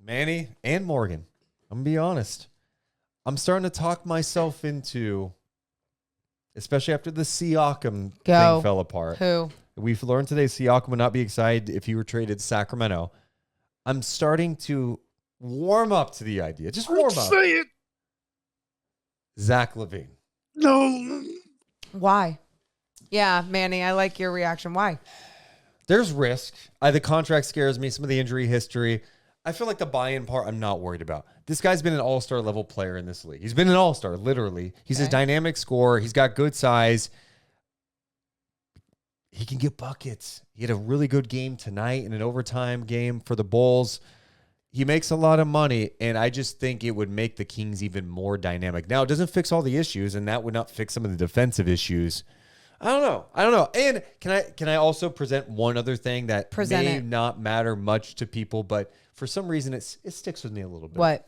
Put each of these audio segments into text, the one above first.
Manny and Morgan, I'm going to be honest. I'm starting to talk myself into, especially after the Siakam thing fell apart. Who? We've learned today Siakam would not be excited if he were traded to Sacramento. I'm starting to warm up to the idea. Just warm up. Say it. Zach LaVine. No. Why? Yeah, Manny, I like your reaction. Why? There's risk. The contract scares me. Some of the injury history. I feel like the buy-in part I'm not worried about. This guy's been an all-star level player in this league. He's been an all-star, literally. He's a dynamic scorer. He's got good size. He can get buckets. He had a really good game tonight in an overtime game for the Bulls. He makes a lot of money, and I just think it would make the Kings even more dynamic. Now, it doesn't fix all the issues, and that would not fix some of the defensive issues. I don't know. And can I also present one other thing that may not matter much to people, but for some reason it sticks with me a little bit. What?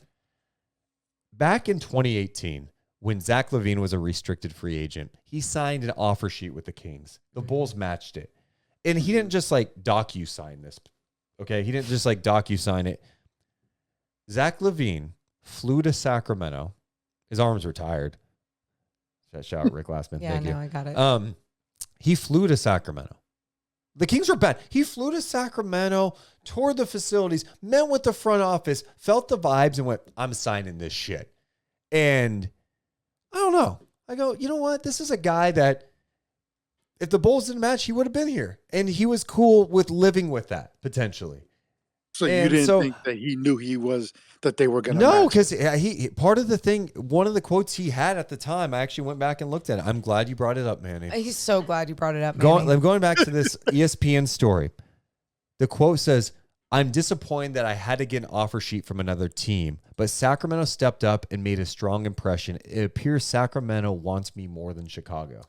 Back in 2018, when Zach LaVine was a restricted free agent, he signed an offer sheet with the Kings. The Bulls matched it. And he didn't just like docu-sign this. Okay? He didn't just like docu-sign it. Zach LaVine flew to Sacramento. His arms were tired. Shout out Rick Glassman. Yeah, Thank you. I got it. He flew to Sacramento. The Kings were bad. He flew to Sacramento, toured the facilities, met with the front office, felt the vibes, and went, I'm signing this shit. And I don't know. I go, you know what? This is a guy that if the Bulls didn't match, he would have been here. And he was cool with living with that, potentially. So you didn't think that he knew that they were going to No, because he part of the thing, one of the quotes he had at the time, I actually went back and looked at it. I'm glad you brought it up, Manny. He's so glad you brought it up, Manny. I'm going back to this ESPN story. The quote says, I'm disappointed that I had to get an offer sheet from another team, but Sacramento stepped up and made a strong impression. It appears Sacramento wants me more than Chicago.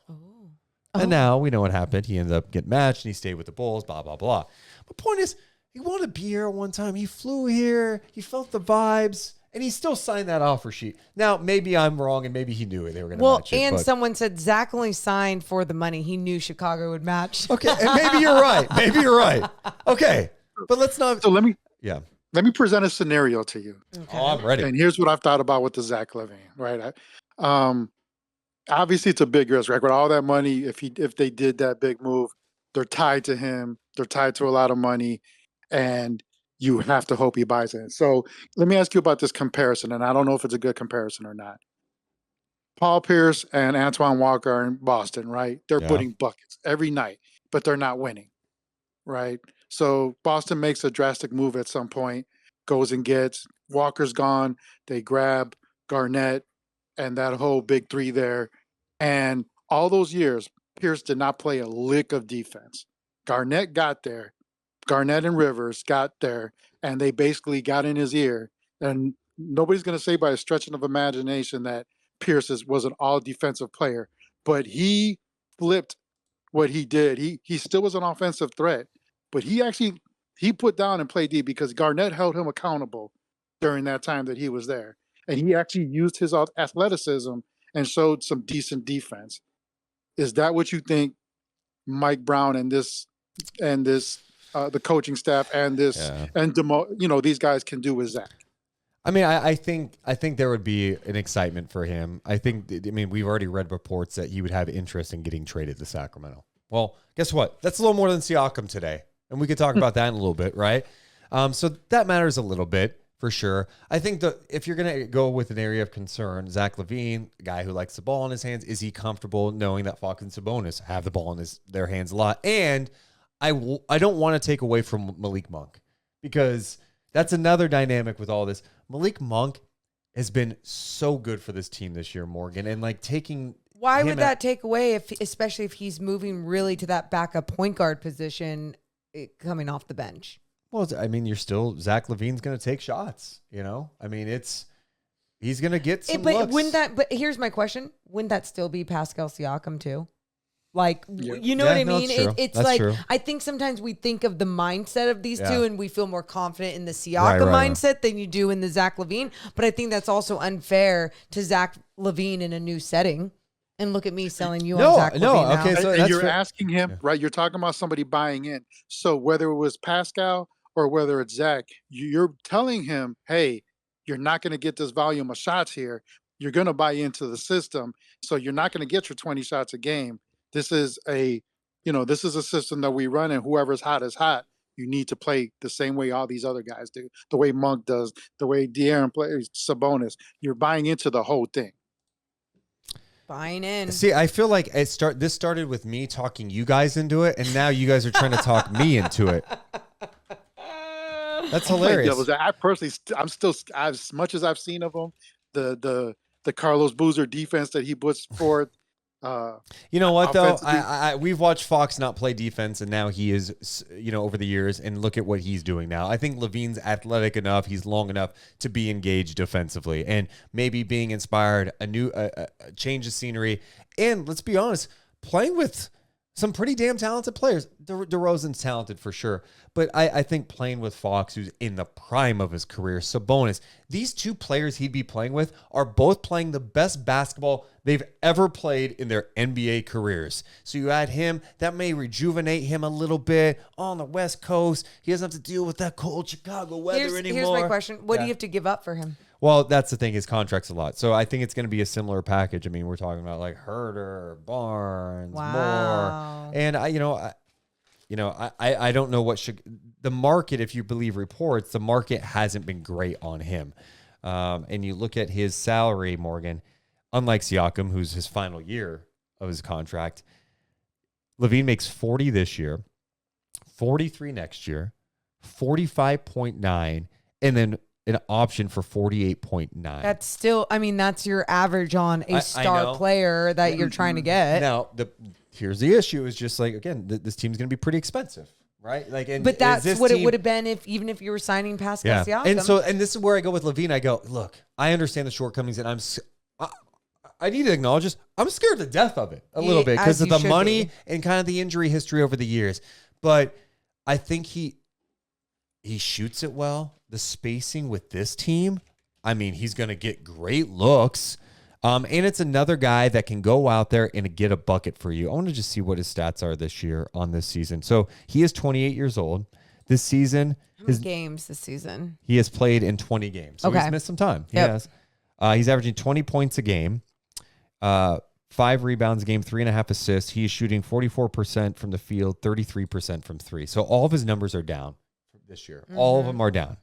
And now we know what happened. He ended up getting matched and he stayed with the Bulls, blah, blah, blah. But point is, he wanted to be here at one time. He flew here. He felt the vibes. And he still signed that offer sheet. Now, maybe I'm wrong, and maybe he knew it. They were going to match it. And someone said Zach only signed for the money. He knew Chicago would match. Okay, and maybe you're right. Maybe you're right. Okay, but let's not. So let me present a scenario to you. Okay. Oh, I'm ready. And here's what I've thought about with the Zach LaVine, right? Obviously, it's a big risk, right? With all that money, if they did that big move, they're tied to him. They're tied to a lot of money. And you have to hope he buys it. So let me ask you about this comparison, and I don't know if it's a good comparison or not. Paul Pierce and Antoine Walker are in Boston, right? They're putting buckets every night, but they're not winning, right? So Boston makes a drastic move at some point, goes and gets Walker's gone. They grab Garnett and that whole big three there. And all those years, Pierce did not play a lick of defense. Garnett got there. Garnett and Rivers got there, and they basically got in his ear. And nobody's going to say by a stretching of imagination that Pierce was an all-defensive player, but he flipped what he did. He still was an offensive threat, but he put down and played D because Garnett held him accountable during that time that he was there. And he actually used his athleticism and showed some decent defense. Is that what you think Mike Brown and this the coaching staff and these guys can do with Zach? I mean, I think there would be an excitement for him. We've already read reports that he would have interest in getting traded to Sacramento. Well, guess what? That's a little more than Siakam today. And we could talk about that in a little bit, right? So that matters a little bit for sure. I think that if you're going to go with an area of concern, Zach LaVine, a guy who likes the ball in his hands, is he comfortable knowing that Fox and Sabonis have the ball in their hands a lot? And I don't want to take away from Malik Monk because that's another dynamic with all this. Malik Monk has been so good for this team this year, Morgan, and like taking. Why would that take away, especially if he's moving really to that backup point guard position coming off the bench? Well, you're still Zach LaVine's going to take shots. He's going to get some looks. But here's my question: wouldn't that still be Pascal Siakam too? Like, you know what I mean? It's like, true. I think sometimes we think of the mindset of these two and we feel more confident in the Siakam mindset than you do in the Zach LaVine. But I think that's also unfair to Zach LaVine in a new setting. And look at me selling you on Zach LaVine okay, now. so and you're asking him, right? You're talking about somebody buying in. So whether it was Pascal or whether it's Zach, you're telling him, hey, you're not going to get this volume of shots here. You're going to buy into the system. So you're not going to get your 20 shots a game. This is this is a system that we run, and whoever's hot is hot. You need to play the same way all these other guys do, the way Monk does, the way De'Aaron plays, Sabonis. You're buying into the whole thing. Buying in. See, I feel like this started with me talking you guys into it, and now you guys are trying to talk me into it. That's hilarious. I personally, I'm still, as much as I've seen of him, the Carlos Boozer defense that he puts forth. You know what though? We've watched Fox not play defense, and now he is, over the years, and look at what he's doing now. I think LaVine's athletic enough, he's long enough to be engaged defensively, and maybe being inspired, a change of scenery, and let's be honest, playing with some pretty damn talented players. DeRozan's talented for sure. But I think playing with Fox, who's in the prime of his career, Sabonis, these two players he'd be playing with are both playing the best basketball they've ever played in their NBA careers. So you add him, that may rejuvenate him a little bit on the West Coast. He doesn't have to deal with that cold Chicago weather anymore. Here's my question. What do you have to give up for him? Well, that's the thing. His contract's a lot. So I think it's going to be a similar package. I mean, we're talking about like Herter, Barnes, Moore. And I don't know what the market, if you believe reports, the market hasn't been great on him. And you look at his salary, Morgan, unlike Siakam, who's his final year of his contract, LaVine makes 40 this year, 43 next year, 45.9, and then an option for 48.9. That's still, that's your average on a star player that you're trying to get. Now, here's the issue: is just like, again, this team's going to be pretty expensive, right? But that's what it would have been even if you were signing Pascal Siakam. And this is where I go with LaVine. I go, look, I understand the shortcomings, and I need to acknowledge this. I'm scared to death of it a little bit because of the money and kind of the injury history over the years. But I think he shoots it well. The spacing with this team, he's going to get great looks. And it's another guy that can go out there and get a bucket for you. I want to just see what his stats are this year on this season. So he is 28 years old. This season. How many games this season? He has played in 20 games. So he's missed some time. He has. He's averaging 20 points a game, 5 rebounds a game, 3.5 assists. He is shooting 44% from the field, 33% from three. So all of his numbers are down this year. Mm-hmm. All of them are down.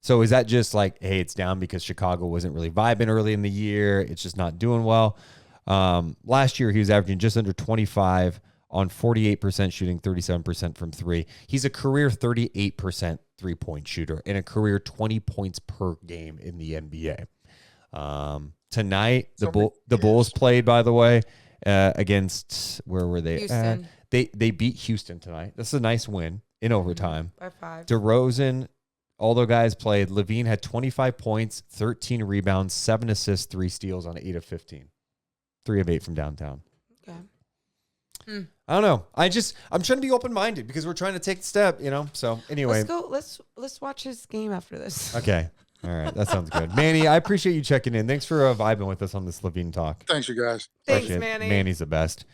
So is that just like, hey, it's down because Chicago wasn't really vibing early in the year? It's just not doing well. Last year, he was averaging just under 25 on 48% shooting, 37% from three. He's a career 38% three-point shooter and a career 20 points per game in the NBA. Tonight, the Bulls played, by the way, against, where were they? Houston. They beat Houston tonight. This is a nice win in overtime. By 5. DeRozan, all the guys played. LaVine had 25 points, 13 rebounds, 7 assists, 3 steals on 8 of 15. 3 of 8 from downtown. Okay. I don't know. I'm trying to be open-minded because we're trying to take the step, So anyway. Let's watch his game after this. Okay. All right. That sounds good. Manny, I appreciate you checking in. Thanks for vibing with us on this LaVine talk. Thanks, you guys. Thanks, Manny. Manny's the best.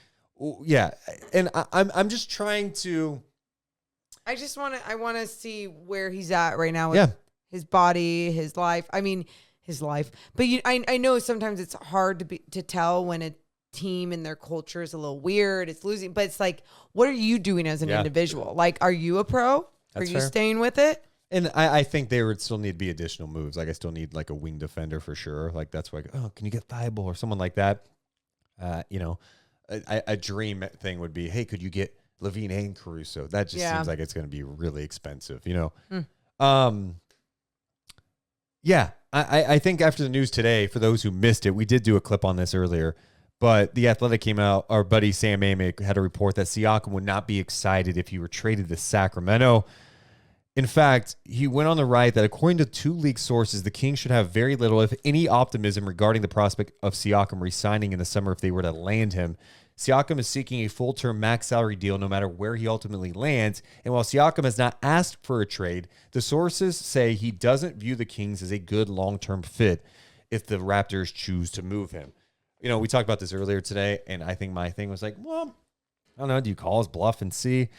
Yeah. And I'm just trying to... I want to see where he's at right now with his body, his life. His life. But I know sometimes it's hard to tell when a team and their culture is a little weird. It's losing, but it's like, what are you doing as an individual? Like, are you a pro? Are you staying with it? And I think there would still need to be additional moves. Like I still need like a wing defender for sure. Like that's why, can you get Thibault or someone like that? A dream thing would be, hey, could you get LaVine and Caruso? That just seems like it's going to be really expensive, I think after the news today, for those who missed it, we did do a clip on this earlier, but The Athletic came out, our buddy Sam Amick had a report that Siakam would not be excited if he were traded to Sacramento. In fact, he went on the right that according to 2 league sources, the Kings should have very little, if any, optimism regarding the prospect of Siakam re-signing in the summer if they were to land him. Siakam is seeking a full-term max salary deal no matter where he ultimately lands. And while Siakam has not asked for a trade, the sources say he doesn't view the Kings as a good long-term fit if the Raptors choose to move him. We talked about this earlier today, and I think my thing was like, well, I don't know, do you call his bluff and see?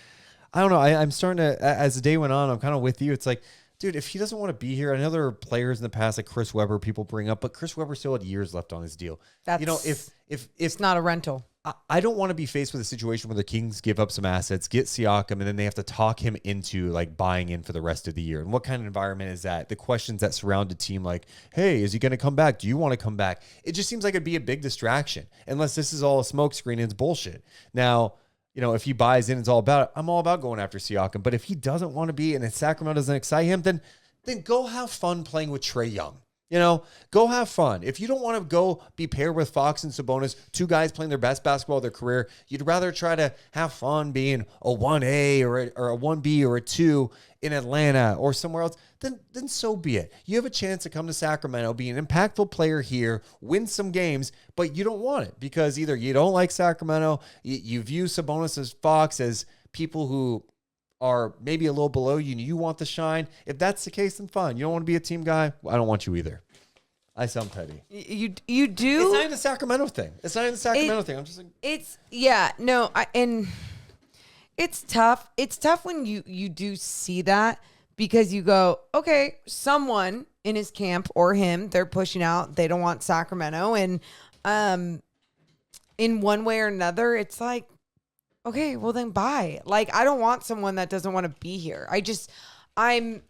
I don't know. I'm starting to, as the day went on, I'm kind of with you. It's like, dude, if he doesn't want to be here, I know there are players in the past like Chris Webber people bring up, but Chris Webber still had years left on his deal. If it's not a rental. I don't want to be faced with a situation where the Kings give up some assets, get Siakam, and then they have to talk him into like buying in for the rest of the year. And what kind of environment is that? The questions that surround a team like, hey, is he going to come back? Do you want to come back? It just seems like it'd be a big distraction unless this is all a smokescreen and it's bullshit. Now, if he buys in, it's all about it. I'm all about going after Siakam. But if he doesn't want to be and Sacramento doesn't excite him, then go have fun playing with Trae Young. Go have fun. If you don't want to go be paired with Fox and Sabonis, two guys playing their best basketball of their career, you'd rather try to have fun being a 1A or a 1B or a 2 in Atlanta or somewhere else, then so be it. You have a chance to come to Sacramento, be an impactful player here, win some games, but you don't want it because either you don't like Sacramento, you view Sabonis as Fox as people who are maybe a little below you and you want the shine. If that's the case, then fine. You don't want to be a team guy? Well, I don't want you either. I sound petty. You do? It's not even the Sacramento thing. I'm just like... and it's tough. It's tough when you do see that because you go, okay, someone in his camp or him, they're pushing out. They don't want Sacramento. And in one way or another, it's like, okay, well then bye. Like, I don't want someone that doesn't want to be here. I'm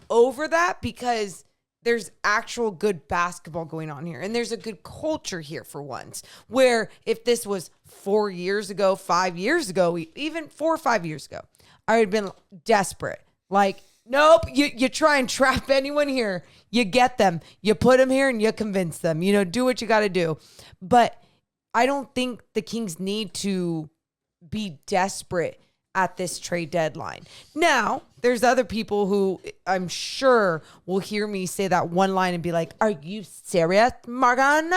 over that because there's actual good basketball going on here. And there's a good culture here for once. Where if this was 4 years ago, 5 years ago, even 4 or 5 years ago, I would have been desperate. Like, nope, you try and trap anyone here. You get them. You put them here and you convince them. Do what you got to do. But I don't think the Kings need to be desperate at this trade deadline. Now, there's other people who I'm sure will hear me say that one line and be like, are you serious, Morgan?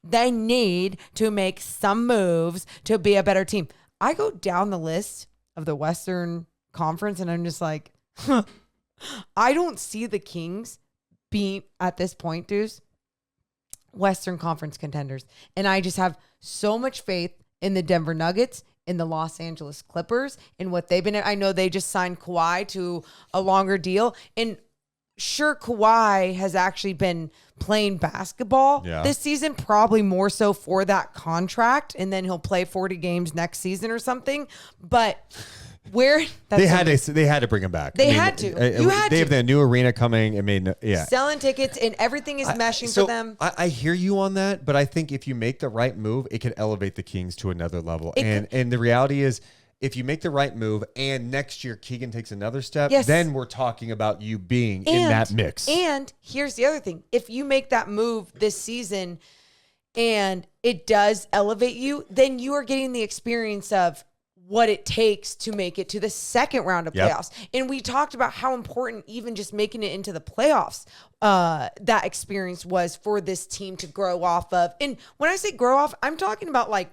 They need to make some moves to be a better team. I go down the list of the Western Conference and I'm just like, I don't see the Kings being, at this point, Deuce, Western Conference contenders. And I just have so much faith in the Denver Nuggets, in the Los Angeles Clippers, in what they've been. I know they just signed Kawhi to a longer deal. And sure, Kawhi has actually been playing basketball this season, probably more so for that contract. And then he'll play 40 games next season or something. But they had to bring him back. They had to. They have the new arena coming. Selling tickets and everything is meshing for them. I hear you on that, but I think if you make the right move, it can elevate the Kings to another level. And the reality is, if you make the right move and next year Keegan takes another step, then we're talking about you being in that mix. And here's the other thing: if you make that move this season and it does elevate you, then you are getting the experience of what it takes to make it to the second round of playoffs. And we talked about how important even just making it into the playoffs, that experience was for this team to grow off of. And when I say grow off, I'm talking about like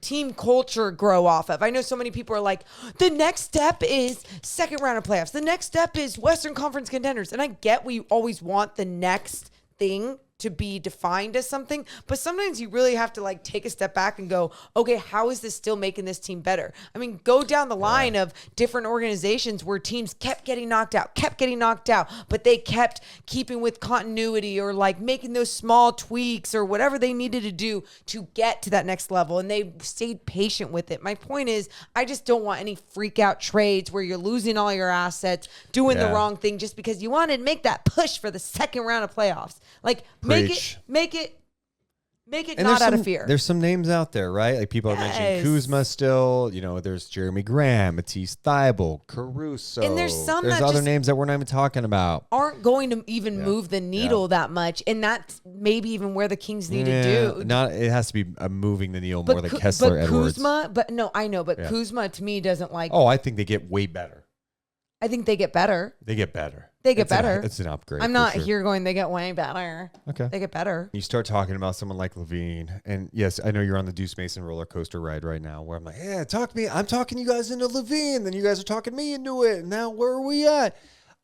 team culture grow off of. I know so many people are like, the next step is second round of playoffs. The next step is Western Conference contenders. And I get we always want the next thing to be defined as something, but sometimes you really have to like take a step back and go, okay, how is this still making this team better? I mean, go down the line of different organizations where teams kept getting knocked out, but they kept keeping with continuity or like making those small tweaks or whatever they needed to do to get to that next level. And they stayed patient with it. My point is, I just don't want any freak out trades where you're losing all your assets, doing the wrong thing just because you wanted to make that push for the second round of playoffs. Like, Make it not out of fear. There's some names out there, right? Like people are mentioning Kuzma still. There's Jeremy Graham, Matisse Thybulle, Caruso. And there's other names that we're not even talking about. Aren't going to even move the needle that much. And that's maybe even where the Kings need to do. It has to be moving the needle more than Kessler Edwards. Kuzma, Kuzma to me doesn't like. Oh, I think they get way better. I think they get better. They get better. It's an upgrade. I'm not here going, they get way better. Okay. They get better. You start talking about someone like LaVine, and yes, I know you're on the Deuce Mason roller coaster ride right now where I'm like, yeah, talk to me. I'm talking you guys into LaVine. Then you guys are talking me into it. And now where are we at?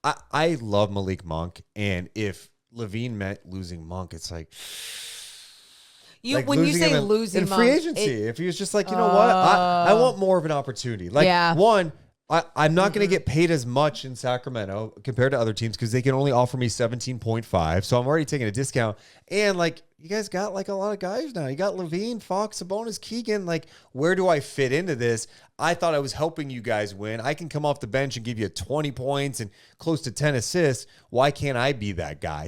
I love Malik Monk. And if LaVine meant losing Monk, it's like... When you say losing in free agency, if he was just like, you know what, I want more of an opportunity. Like one, I'm not going to get paid as much in Sacramento compared to other teams because they can only offer me 17.5. So I'm already taking a discount. And like, you guys got like a lot of guys now. You got LaVine, Fox, Sabonis, Keegan. Like, where do I fit into this? I thought I was helping you guys win. I can come off the bench and give you 20 points and close to 10 assists. Why can't I be that guy?